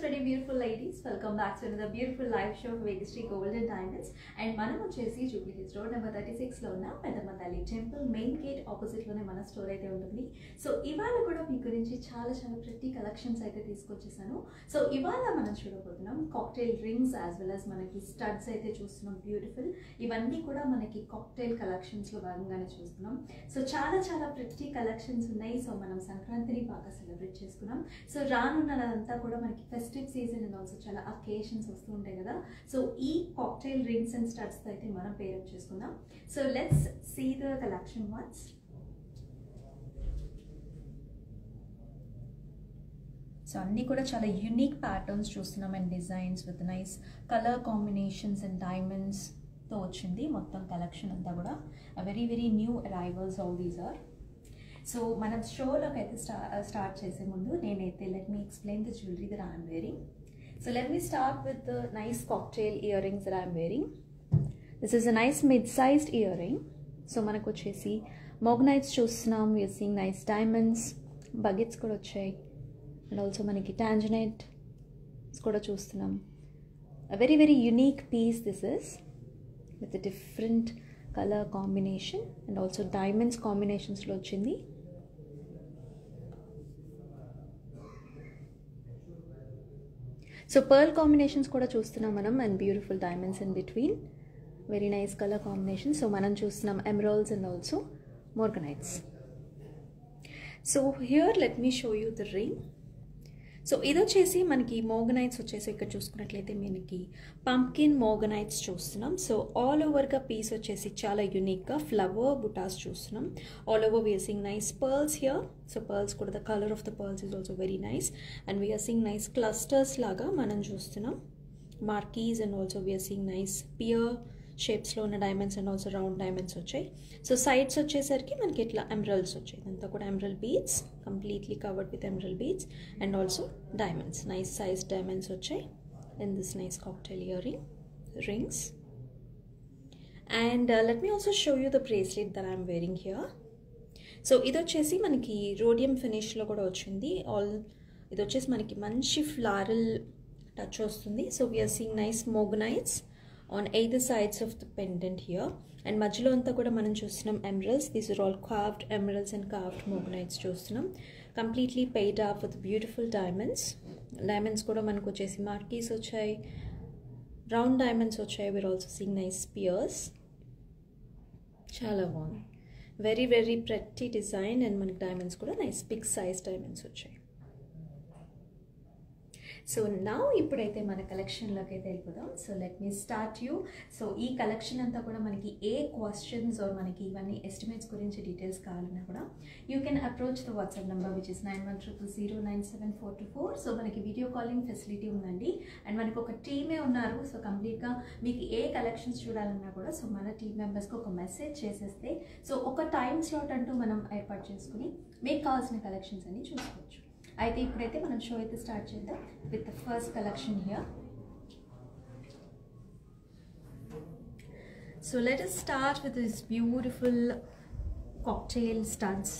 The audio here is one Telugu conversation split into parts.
pretty beautiful ladies, welcome back to another beautiful live show of Vegasri Gold and Diamonds. And మనం వచ్చేసి జూబ్లీ హిల్స్ రోడ్ నెంబర్ 36 లో ఉన్న పెద్దమ్మ తల్లి టెంపుల్ మెయిన్ గేట్ ఆపోజిట్ లోనే మన స్టోర్ అయితే ఉంటుంది. సో ఇవాళ కూడా మీ గురించి చాలా ప్రెట్టి కలెక్షన్స్ అయితే తీసుకొచ్చేసాను. సో ఇవాళ మనం చూడబోతున్నాం cocktail rings as well as మనకి స్టడ్స్ అయితే చూస్తున్నాం బ్యూటిఫుల్. ఇవన్నీ కూడా మనకి కాక్టైల్ కలెక్షన్స్ లో భాగంగానే చూస్తున్నాం. సో చాలా ప్రెట్టి కలెక్షన్స్ ఉన్నాయి. సో మనం సంక్రాంతిని బాగా సెలబ్రేట్ చేసుకున్నాం. సో రానున్నదంతా కూడా మనకి ఫెస్టివ్ సీజన్ అండ్ ఆల్సో చాలా అకేషన్స్ వస్తూ ఉంటాయి కదా. సో ఈ కాక్టైల్ రింగ్స్ అండ్ స్టడ్స్ అయితే మనం పేరప్ చేసుకుందాం. So let's see the collection ones. So అన్నీ కూడా చాలా యూనిక్ ప్యాటర్న్స్ చూస్తున్నాం and designs with nice colour combinations and డైమండ్స్తో వచ్చింది మొత్తం కలెక్షన్ అంతా కూడా. Very new arrivals all these are. So మనం షోలోకి అయితే స్టార్ట్ చేసే ముందు నేనైతే let me explain the jewellery that I'm wearing. So let me start with the nice cocktail earrings that I'm wearing. This is a nice mid sized earring. So మనకు వచ్చేసి మోగ్నైట్స్ చూస్తున్నాం. We're seeing nice diamonds, baguettes కూడా వచ్చాయి అండ్ ఆల్సో మనకి టాంజనైట్స్ కూడా చూస్తున్నాం. Very unique piece this is with different colour combination and also diamonds కాంబినేషన్స్లో వచ్చింది. సో పర్ల్ కాంబినేషన్స్ కూడా చూస్తున్నాం మనం and beautiful diamonds in between. Very nice colour combination. So మనం చూస్తున్నాం emeralds and also morganites. So here let me show you the ring. So ఇది వచ్చేసి మనకి మోర్గనైట్స్ వచ్చేసి ఇక్కడ చూసుకున్నట్లయితే మనకి పంప్కిన్ మోర్గనైట్స్ చూస్తున్నాం. సో ఆల్ ఓవర్గా పీస్ వచ్చేసి చాలా యూనిక్గా ఫ్లవర్ బుటాస్ చూస్తున్నాం. All over we're seeing nice pearls here. So pearls కూడా the colour of the pearls is also very nice and we're seeing nice clusters లాగా మనం చూస్తున్నాం. Marquise and also we're seeing nice pear షేప్స్లో ఉన్న diamonds and also round diamonds వచ్చాయి. సో సైడ్స్ వచ్చేసరికి మనకి ఇట్లా ఎమరల్డ్స్ వచ్చాయి. ఇదంతా కూడా emerald beads, completely covered with emerald beads and also diamonds, nice size diamonds వచ్చాయి in this nice cocktail ear rings. And let me also show you the bracelet that I'm wearing here. So ఇది వచ్చేసి మనకి రోడియం ఫినిష్లో కూడా వచ్చింది. ఇది వచ్చేసి మనకి మంచి ఫ్లారల్ టచ్ వస్తుంది. So we're seeing nice morganites on either sides of the pendant here and మధ్యలో అంతా కూడా మనం చూస్తున్నాం emeralds. These are all carved emeralds and carved morganites చూస్తున్నాం. completely paid up with beautiful diamonds కూడా మనకు వచ్చేసి మార్కీస్ వచ్చాయి, రౌండ్ డైమండ్స్ వచ్చాయి. we're also seeing nice spears. చాలా బాగుంది. very pretty design and మనకి డైమండ్స్ కూడా నైస్ బిగ్ సైజ్ డైమండ్స్ వచ్చాయి. సో నా ఇప్పుడైతే మన కలెక్షన్లోకి అయితే వెళ్ళిపోదాం. So let me start you. So ఈ కలెక్షన్ అంతా కూడా మనకి ఏ క్వశ్చన్స్ ఆర్ మనకి ఇవన్నీ ఎస్టిమేట్స్ గురించి డీటెయిల్స్ కావాలన్నా కూడా you can approach the WhatsApp number which is 9100097424. So మనకి వీడియో కాలింగ్ ఫెసిలిటీ ఉందండి అండ్ మనకి ఒక టీమే ఉన్నారు. సో కంప్లీట్గా మీకు ఏ కలెక్షన్స్ చూడాలన్నా కూడా సో మన టీమ్ మెంబర్స్కి ఒక మెసేజ్ చేసేస్తే సో ఒక టైం స్లాట్ అంటూ మనం ఏర్పాటు చేసుకుని మీకు కావాల్సిన కలెక్షన్స్ అన్ని చూసుకోవచ్చు. అయితే ఇప్పుడైతే మనం షో అయితే స్టార్ట్ చేద్దాం with the first collection here. So let us start with this beautiful cocktail studs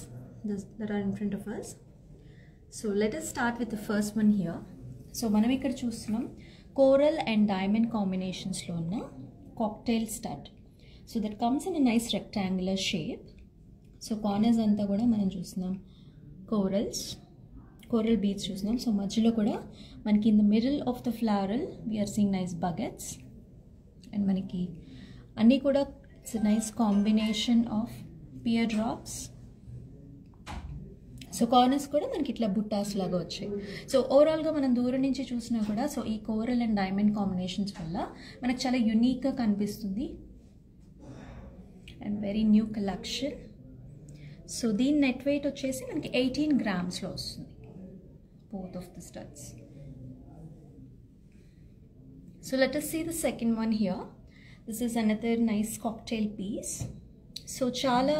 that are in front of us. So let us start with the first one here. So మనం ఇక్కడ చూస్తున్నాం కోరల్ అండ్ డైమండ్ కాంబినేషన్స్లో ఉన్న cocktail stud. So that comes in a nice rectangular shape. So corners అంతా కూడా మనం చూస్తున్నాం కోరల్ బీడ్స్ చూస్తున్నాం. సో మధ్యలో కూడా మనకి in the middle of the floral we're seeing nice baguettes and మనకి అన్నీ కూడా it's nice combination of pear drops. So corners కూడా మనకి ఇట్లా బుట్టాస్ లాగా వచ్చాయి. సో ఓవరాల్గా మనం దూరం నుంచి చూసినా కూడా సో ఈ కోరల్ అండ్ డైమండ్ కాంబినేషన్స్ వల్ల మనకు చాలా యూనిక్గా కనిపిస్తుంది and very new collection. So దీని నెట్ వెయిట్ వచ్చేసి మనకి 18 grams వస్తుంది both of the studs. So let us see the second one here. This is another nice cocktail piece. So chala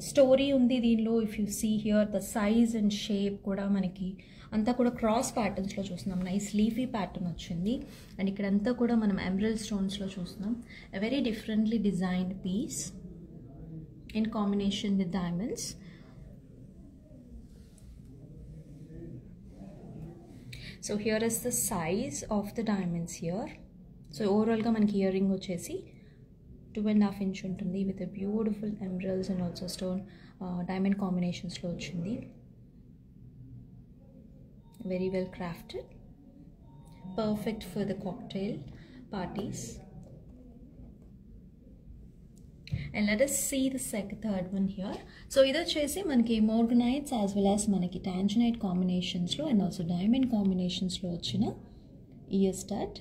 story undi deenlo. If you see here the size and shape kuda manaki anta kuda cross patterns lo chustunam. Nice leafy pattern ochindi and ikkadanta kuda manam emerald stones lo chustunam. A very differently designed piece in combination with diamonds. So here is the size of the diamonds here. So ఓవరాల్గా మనకి ఇయర్ రింగ్ వచ్చేసి 2.5 inch ఉంటుంది with beautiful emeralds and also stone diamond కాంబినేషన్స్లో వచ్చింది. Very well crafted, perfect for the cocktail parties. And let us see the third one here. So ఇది వచ్చేసి మనకి మోర్గనైట్స్ యాజ్ వెల్ యాజ్ మనకి టాంజనైట్ కాంబినేషన్స్లో అండ్ ఆల్సో డైమండ్ కాంబినేషన్స్లో వచ్చిన ear stud.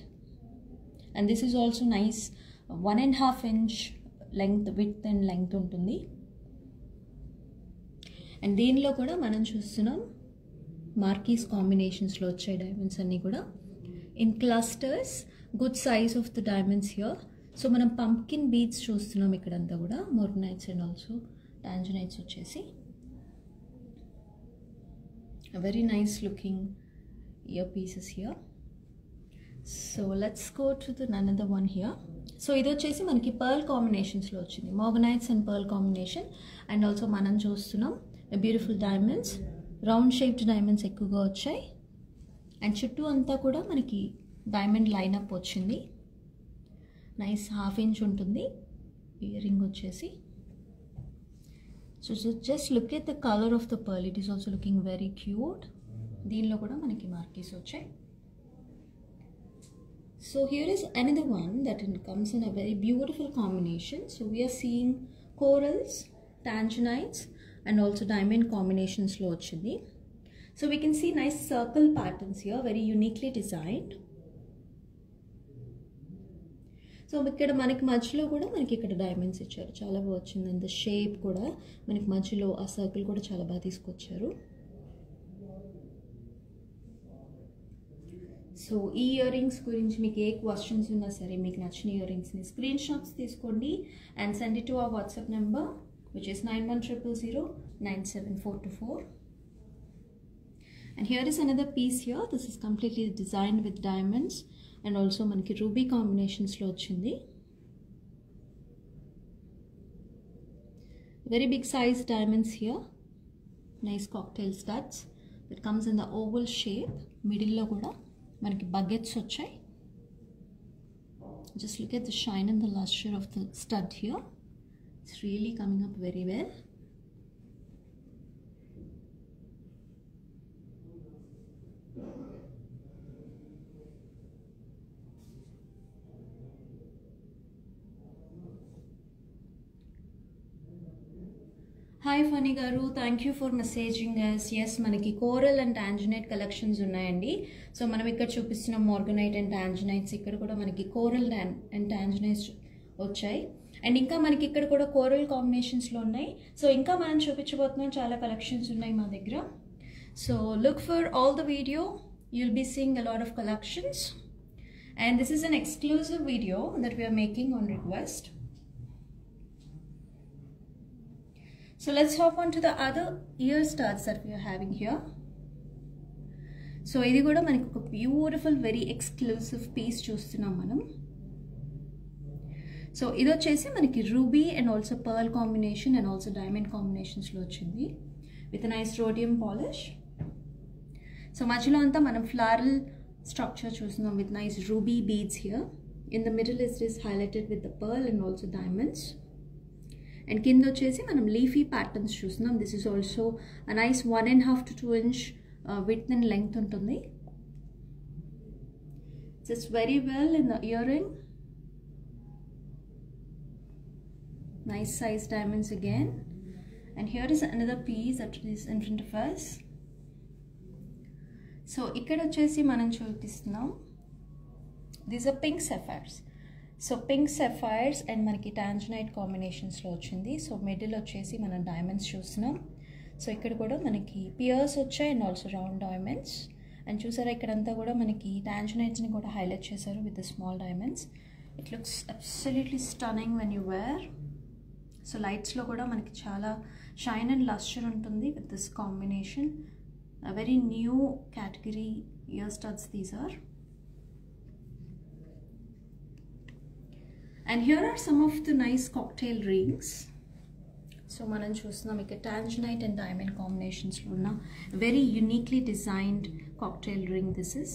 And this is also nice 1.5 inch length, width and length ఉంటుంది. అండ్ దీనిలో కూడా మనం చూస్తున్నాం మార్కీస్ కాంబినేషన్స్లో వచ్చే డైమండ్స్ అన్నీ కూడా in clusters, good size of the diamonds here. So మనం పంప్కిన్ బీడ్స్ చూస్తున్నాం ఇక్కడంతా కూడా, మోర్గనైట్స్ అండ్ ఆల్సో టాంజనైట్స్ వచ్చేసి. Very nice looking ear pieces here. So let's go to the another one here. So ఇది వచ్చేసి మనకి పర్ల్ కాంబినేషన్స్లో వచ్చింది, morganites and pearl combination. And also మనం చూస్తున్నాం beautiful diamonds, round shaped diamonds ఎక్కువగా వచ్చాయి. అండ్ చుట్టూ అంతా కూడా మనకి డైమండ్ లైనప్ వచ్చింది. నైస్ 1/2 inch ఉంటుంది ఇయర్ రింగ్ వచ్చేసి. So just look at the colour of the pearl, it is also looking very cute. దీనిలో కూడా మనకి మార్కీస్ వచ్చాయి. So here is another one that comes in a very beautiful combination. So we're seeing corals, tanzanites and also diamond కాంబినేషన్స్లో వచ్చింది. So we can see nice circle patterns here, very uniquely designed. So ఇక్కడ మనకి మధ్యలో కూడా మనకి ఇక్కడ డైమండ్స్ ఇచ్చారు, చాలా బాగా వచ్చింది. అండ్ ద షేప్ కూడా మనకి మధ్యలో ఆ సర్కిల్ కూడా చాలా బాగా తీసుకొచ్చారు. సో ఈ ఇయర్ రింగ్స్ గురించి మీకు ఏ క్వశ్చన్స్ ఉన్నా సరే, మీకు నచ్చిన ఇయర్ రింగ్స్ని స్క్రీన్ షాట్స్ తీసుకోండి and send it to our WhatsApp number which is 9100097424. And here is another piece here. This is completely designed with diamonds and also manaki ruby combinations lo ochindi. Very big size diamonds here. Nice cocktail studs. It comes in the oval shape. Middle lo kuda manaki buckets vachai. Just look at the shine and the luster of the stud here. It's really coming up very well. Hi Funny Garu, thank you for messaging us. Yes, manaki coral and tanzanite collections unnayandi. So manam ikkada chupistuna morganite and tanzanites, ikkada kuda manaki coral and tanzanites vachai. And inka manaki ikkada kuda coral combinations lo unnai. So inka manam chupinchabothunam chaala collections unnai ma daggara. So look for all the video, you'll be seeing a lot of collections. And this is an exclusive video that we are making on request. So let's hop on to the other ear studs that we are having here. So ఇది కూడా మనకి ఒక బ్యూటిఫుల్ వెరీ ఎక్స్క్లూసివ్ పీస్ చూస్తున్నాం మనం. సో ఇది వచ్చేసి మనకి ruby and also pearl combination and also diamond కాంబినేషన్స్లో వచ్చింది with nice rhodium polish. So మధ్యలో అంతా మనం ఫ్లారల్ స్ట్రక్చర్ చూస్తున్నాం with nice ruby beads here. In the middle is highlighted with the pearl and also diamonds. And కింద వచ్చేసి మనం లీఫీ ప్యాటర్న్స్ చూస్తున్నాం. This is also a nice 1.5 to 2 inch width and length ఉంటుంది. It's very well in the earring. Nice size diamonds again. And here is another piece that is in front of us. So ఇక్కడ వచ్చేసి మనం చూపిస్తున్నాం these are pink sapphires. So pink sapphires and మనకి టాంజనైట్ కాంబినేషన్స్లో వచ్చింది. సో మిడిల్ వచ్చేసి మనం డైమండ్స్ చూస్తున్నాం. సో ఇక్కడ కూడా మనకి పియర్స్ వచ్చాయి and also round diamonds. And చూసారా ఇక్కడంతా కూడా మనకి టాంజనైట్స్ని కూడా హైలైట్ చేశారు with the small diamonds. It looks absolutely stunning when you wear. So లైట్స్లో కూడా మనకి చాలా షైన్ అండ్ లస్టర్ ఉంటుంది with this combination. Very new category ear studs these are. And here are some of the nice cocktail rings. So మనం చూస్తున్నాం ఇక్కడ tanzanite and diamond combinations లో ఉన్న very uniquely designed cocktail ring this is.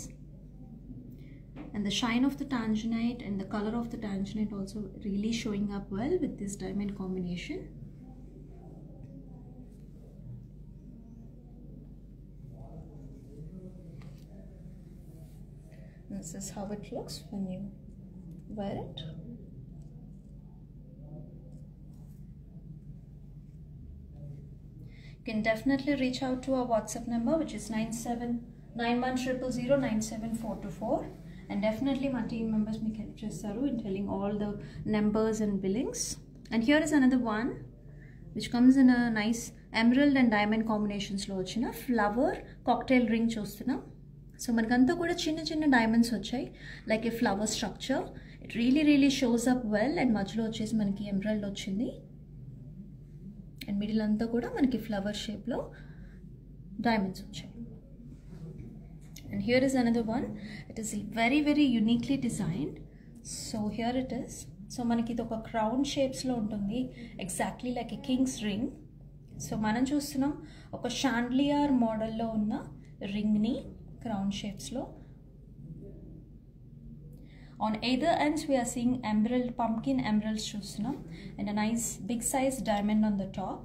And the shine of the tanzanite and the color of the tanzanite also really showing up well with this diamond combination. This is how it looks when you wear it. You can definitely reach out to our WhatsApp number, which is 979100097424, and definitely my team members make help chesaru in telling all the numbers and billings. And here is another one which comes in a nice emerald and diamond combinations lo vachina flower cocktail ring chustunam. So మనకంతా కూడా చిన్న చిన్న డైమండ్స్ వచ్చాయి, like A flower structure. It really shows up well. And మధ్యలో వచ్చేసి మనకి ఎమరల్డ్ వచ్చింది, అండ్ మిడిల్ అంతా కూడా మనకి ఫ్లవర్ షేప్లో డైమండ్స్ వచ్చాయి. And here is another one. It is very uniquely designed. So here it is. So మనకి ఇది ఒక క్రౌన్ షేప్స్లో ఉంటుంది, ఎగ్జాక్ట్లీ లైక్ ఏ కింగ్స్ రింగ్. సో మనం చూస్తున్నాం ఒక షాండ్లియర్ మోడల్లో ఉన్న రింగ్ని crown shapes low. On either ends we are seeing emerald, pumpkin emeralds chustunam, and a nice big size diamond on the top.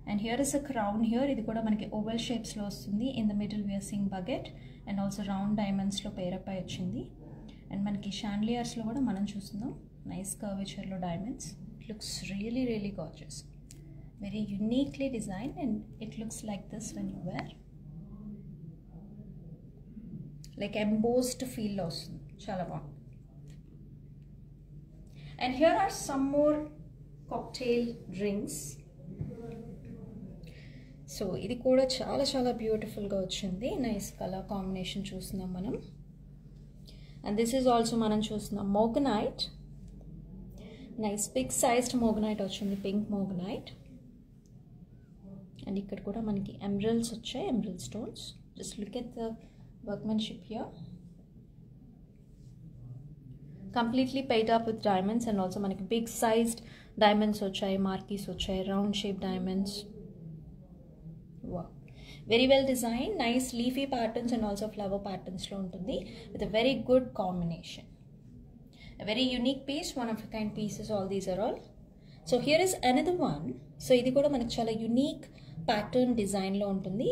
And here is a crown here. Idi kuda manaki oval shapes lo vastundi. In the middle we are seeing baguette and also round diamonds lo pair up ayachindi. And manaki chandeliers lo kuda manam chustunam nice curvature lo diamonds. It looks really gorgeous, very uniquely designed, and it looks like this when you wear. Like embossed feel loss, chala bagundi. And here are some more cocktail rings. So ఇది కూడా చాలా beautiful గా వచ్చింది. Nice color combination చూస్తున్నాం మనం. And this is also మనం చూస్తున్నాం morganite. Nice big sized morganite వచ్చింది, pink morganite. And ఇక్కడ కూడా మనకి emeralds వచ్చాయి, emerald stones. Just look at the workmanship here. Completely paid up with diamonds, and also manaki big sized diamonds vachayi, marquise vachayi, round shaped diamonds. Wow, very well designed, nice leafy patterns and also flower patterns lo untundi with a very good combination. A very unique piece, one of a kind pieces all these are all. So here is another one. So idi kuda manaki chala unique pattern design lo untundi.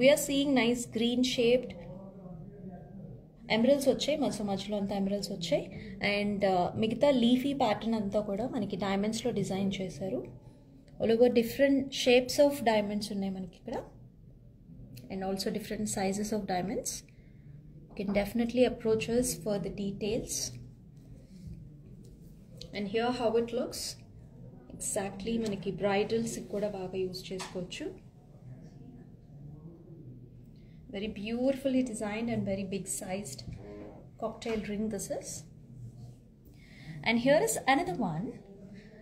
We are seeing nice green shaped emeralds వచ్చాయి, మధ్యలో అంతా emeralds వచ్చాయి. అండ్ మిగతా లీఫీ ప్యాటర్న్ అంతా కూడా మనకి డైమండ్స్లో డిజైన్ చేశారు. All over different shapes of diamonds ఉన్నాయి మనకి ఇక్కడ, and also different sizes of diamonds. You can definitely approach us for the details. And here how it looks exactly మనకి బ్రైడల్స్కి కూడా బాగా యూజ్ చేసుకోవచ్చు. Very beautifully designed and very big sized cocktail ring this is. And here is another one,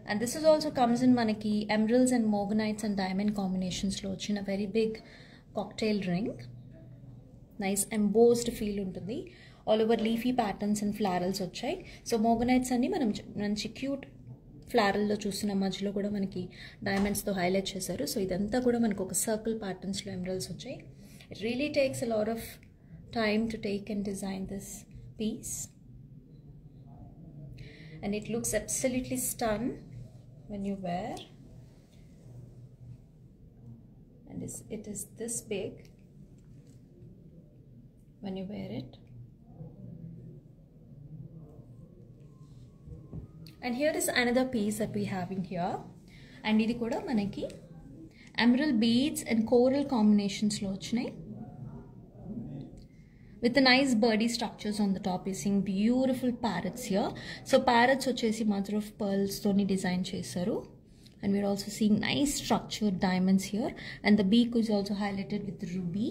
and this is also comes in manaki emeralds and morganites and diamond combinations lo vachina very big cocktail ring. Nice embossed feel untundi, all over leafy patterns and florals vachayi. So morganites anni manam manchi cute floral లో చూసిన మధ్యలో కూడా మనకి డైమండ్స్ తో హైలైట్ చేశారు. సో ఇదంతా కూడా మనకు ఒక సర్కిల్ ప్యాటర్న్స్ లో ఎమరల్డ్స్ వచ్చాయి. It really takes a lot of time to take and design this piece, and it looks absolutely stunning when you wear. And it is this big when you wear it. And here is another piece that we have in here, and idi kuda manaki emerald beads and coral combinations lo vachinayi with the nice birdie structures on the top. You're seeing beautiful parrots here. So parrots vachesi mother of pearls toni design chesaru, and we're also seeing nice structured diamonds here, and the beak is also highlighted with ruby.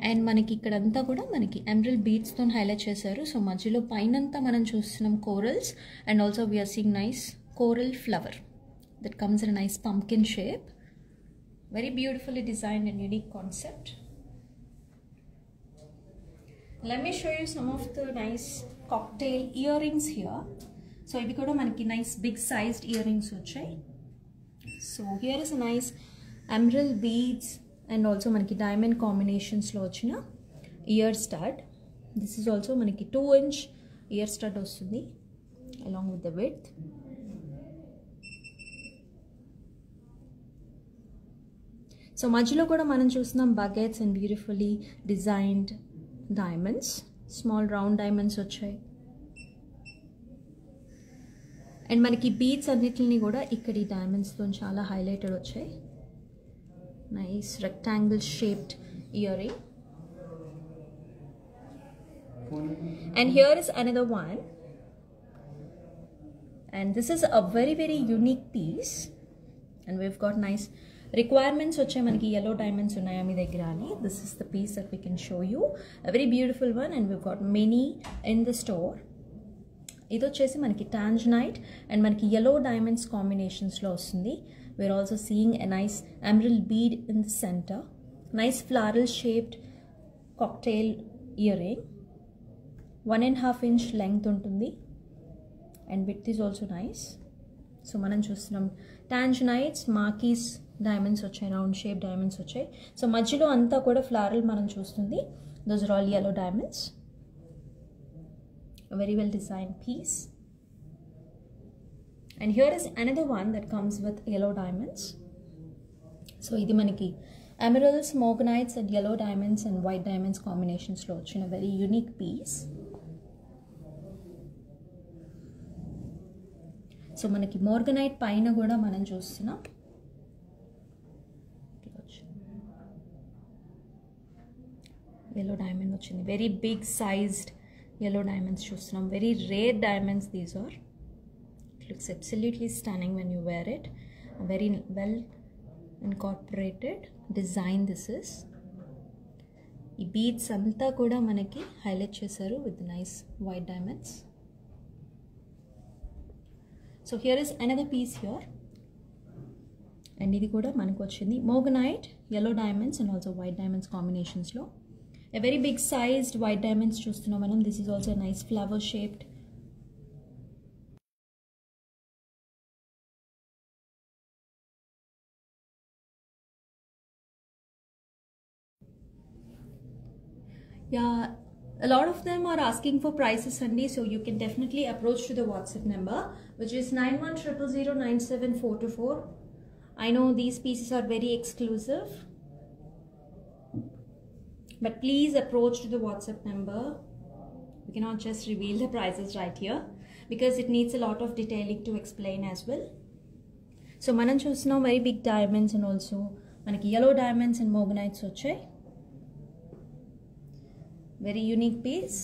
And మనకి ఇక్కడంతా కూడా మనకి ఎమరల్డ్ బీడ్స్ తో హైలైట్ చేశారు. సో మధ్యలో పైనంతా మనం చూస్తున్నాం corals, and also we are seeing nice coral flower that comes in a nice pumpkin shape. Very beautifully designed and unique concept. Let me show you some of the nice cocktail earrings here. So ivi kuda manaki nice big sized earrings vachayi. So here is a nice emerald beads and also మనకి డైమండ్ కాంబినేషన్స్లో వచ్చిన ear stud. This is also మనకి 2 inch ఇయర్ స్టడ్ వస్తుంది along with the width. So మధ్యలో కూడా మనం చూస్తున్నాం baguettes and beautifully designed diamonds, small round diamonds వచ్చాయి. అండ్ మనకి బీడ్స్ అన్నిటిని కూడా ఇక్కడ ఈ డైమండ్స్తో చాలా హైలైటెడ్ వచ్చాయి. Nice rectangle shaped earring. And here is another one, and this is a very unique piece, and we've got nice requirements వచ్చే మనకి yellow diamonds ఉన్నాయా మీ దగ్గర అని. This is the piece that we can show you, a very beautiful one, and we've got many in the store. ఇది వచ్చేసి మనకి tanzanite and మనకి yellow diamonds combinations లో వస్తుంది. We're also seeing a nice emerald bead in the center, nice floral shaped cocktail earring, 1.5 inch length ఉంటుంది and width is also nice. So మనం చూస్తున్నాం tanzanites, marquise diamonds వచ్చాయి, రౌండ్ షేప్ డైమండ్స్ వచ్చాయి. సో మధ్యలో అంతా కూడా ఫ్లారల్ మనం చూస్తుంది. Those are all yellow diamonds. A very well designed piece. And here is another one that comes with yellow diamonds. So ఇది మనకి emeralds, morganites and yellow diamonds and white diamonds combinations లో వచ్చిన very unique piece. సో మనకి మోర్గనైట్ పైన కూడా మనం చూస్తున్నాం yellow diamond వచ్చింది. Very big sized yellow diamonds చూస్తున్నాం. Very rare diamonds these are. It looks absolutely stunning when you wear it. Very well incorporated design this is. ఈ బీడ్స్ అంతా కూడా మనకి హైలైట్ చేశారు with nice white diamonds. So here is another piece here, and ఇది కూడా మనకు వచ్చింది morganite, yellow diamonds and also white diamonds combinations లో. A very big sized white diamonds చూస్తున్నాం మనం. This is also a nice flower shaped. Yeah, a lot of them are asking for prices only, so you can definitely approach to the WhatsApp number, which is 9100097424. I know these pieces are very exclusive, but please approach to the WhatsApp number. We cannot just reveal the prices right here because it needs a lot of detailing to explain as well. So మనం చూస్తున్నాం very big diamonds and also మనకి yellow diamonds and morganites వచ్చాయి. Very unique piece,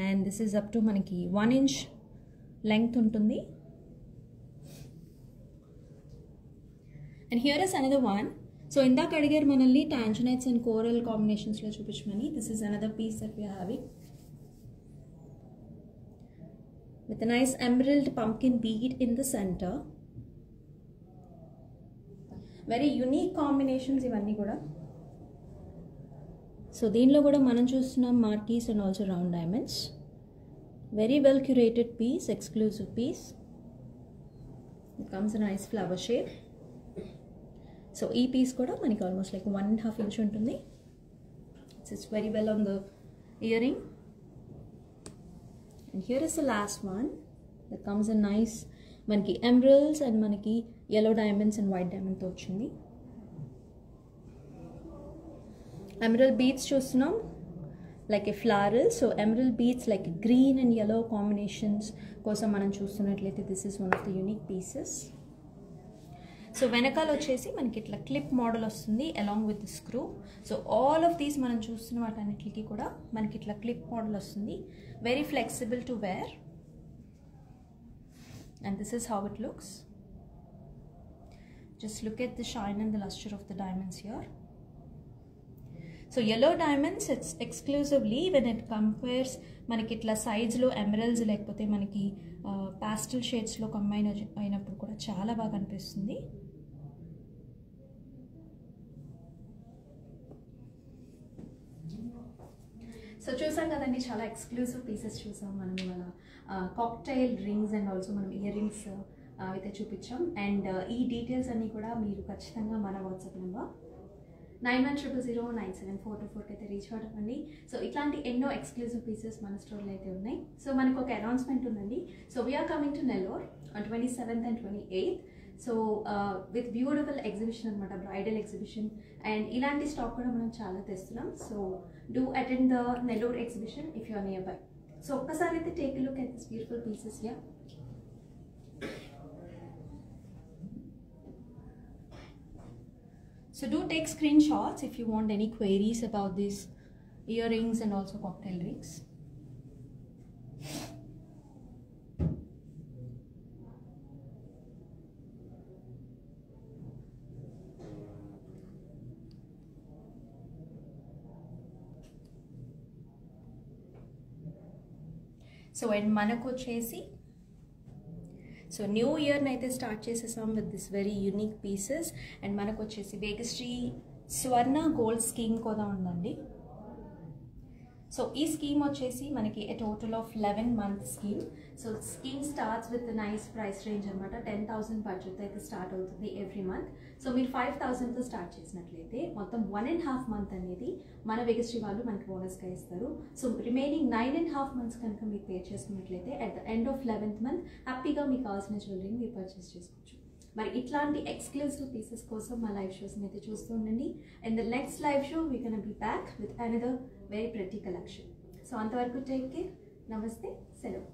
and this is up to మనకి 1 inch length ఉంటుంది. And here is another one. So ఇందాక అడిగారు మనల్ని tanzanites and coral combinations లో చూపించమని. This is another piece that we are having with a nice emerald pumpkin bead in the center. Very unique combinations ఇవన్నీ కూడా. సో దీనిలో కూడా మనం చూస్తున్నాం marquise and also round diamonds. Very well curated piece, exclusive piece. It comes a nice flower shape. So ఈ పీస్ కూడా మనకి ఆల్మోస్ట్ లైక్ 1.5 inch ఉంటుంది. It's very well on the earring. And here is the last one that comes a nice మనకి ఎమరల్డ్స్ అండ్ మనకి yellow diamonds అండ్ వైట్ డైమండ్తో వచ్చింది. emerald beads చూస్తున్నాం like a floral. So emerald beads like green and yellow combinations కోసం మనం చూస్తున్నట్లయితే this is one of the unique pieces. So వెనకాల వచ్చేసి మనకి ఇట్లా క్లిప్ మోడల్ వస్తుంది along with the screw. So all of these మనం చూస్తున్న వాటన్నిటికి కూడా మనకి ఇట్లా క్లిప్ మోడల్ వస్తుంది. Very flexible to wear, and this is how it looks. Just look at the shine and the lustre of the diamonds here. So yellow diamonds it's exclusively when it compares మనకి ఇట్లా సైడ్స్లో ఎమరల్డ్స్ లేకపోతే మనకి పాస్టల్ షేడ్స్లో కంబైన్ అయినప్పుడు కూడా చాలా బాగా అనిపిస్తుంది. సో చూసాం కదండి, చాలా ఎక్స్క్లూజివ్ పీసెస్ చూసాం మనం ఇవాళ. కాక్టైల్ రింగ్స్ అండ్ ఆల్సో మనం ఇయర్ రింగ్స్ అయితే చూపించాం. అండ్ ఈ డీటెయిల్స్ అన్నీ కూడా మీరు ఖచ్చితంగా మన వాట్సాప్ నెంబర్ 9100097424కి అయితే రీచ్ అవుట్ అవ్వండి. సో ఇట్లాంటి ఎన్నో ఎక్స్క్లూజివ్ పీసెస్ మన స్టోర్లో అయితే ఉన్నాయి. సో మనకు ఒక అనౌన్స్మెంట్ ఉందండి. So we're coming to Nellore on 27th and 28th. So with beautiful exhibition అనమాట, బ్రైడల్ ఎగ్జిబిషన్. అండ్ ఇలాంటి స్టాక్ కూడా మనం చాలా తెస్తున్నాం. So do attend the Nellore exhibition if you're nearby. So ఒక్కసారి అయితే take look at this beautiful pieces. Yeah, so do take screenshots if you want any queries about these earrings and also cocktail rings. So and మనకు వచ్చేసి సో న్యూ ఇయర్ని అయితే స్టార్ట్ చేసేసాం with this very unique pieces. And మనకు వచ్చేసి వేగశ్రీ స్వర్ణ గోల్డ్ స్కీమ్ కూడా ఉందండి. సో ఈ స్కీమ్ వచ్చేసి మనకి a total of 11 month scheme. So scheme starts with nice price range అనమాట. 10,000 బడ్జెట్ అయితే స్టార్ట్ అవుతుంది ఎవ్రీ మంత్. సో మీరు 5,000తో స్టార్ట్ చేసినట్లయితే మొత్తం 1.5 month అనేది మన వేగశ్రీ వాళ్ళు మనకి బోనస్గా ఇస్తారు. సో రిమైనింగ్ 9.5 months కనుక మీరు పే చేసుకున్నట్లయితే at the end of 11th month హ్యాపీగా మీకు కావాల్సిన జ్యువెలరీని మీరు పర్చేస్ చేసుకోవచ్చు. మరి ఇట్లాంటి ఎక్స్క్లూజివ్ పీసెస్ కోసం మా లైవ్ షోస్ని అయితే చూస్తూ ఉండండి. And the next live show we can be back with another very pretty collection. So అంతవరకు టేక్ కేర్. నమస్తే, సెలవు.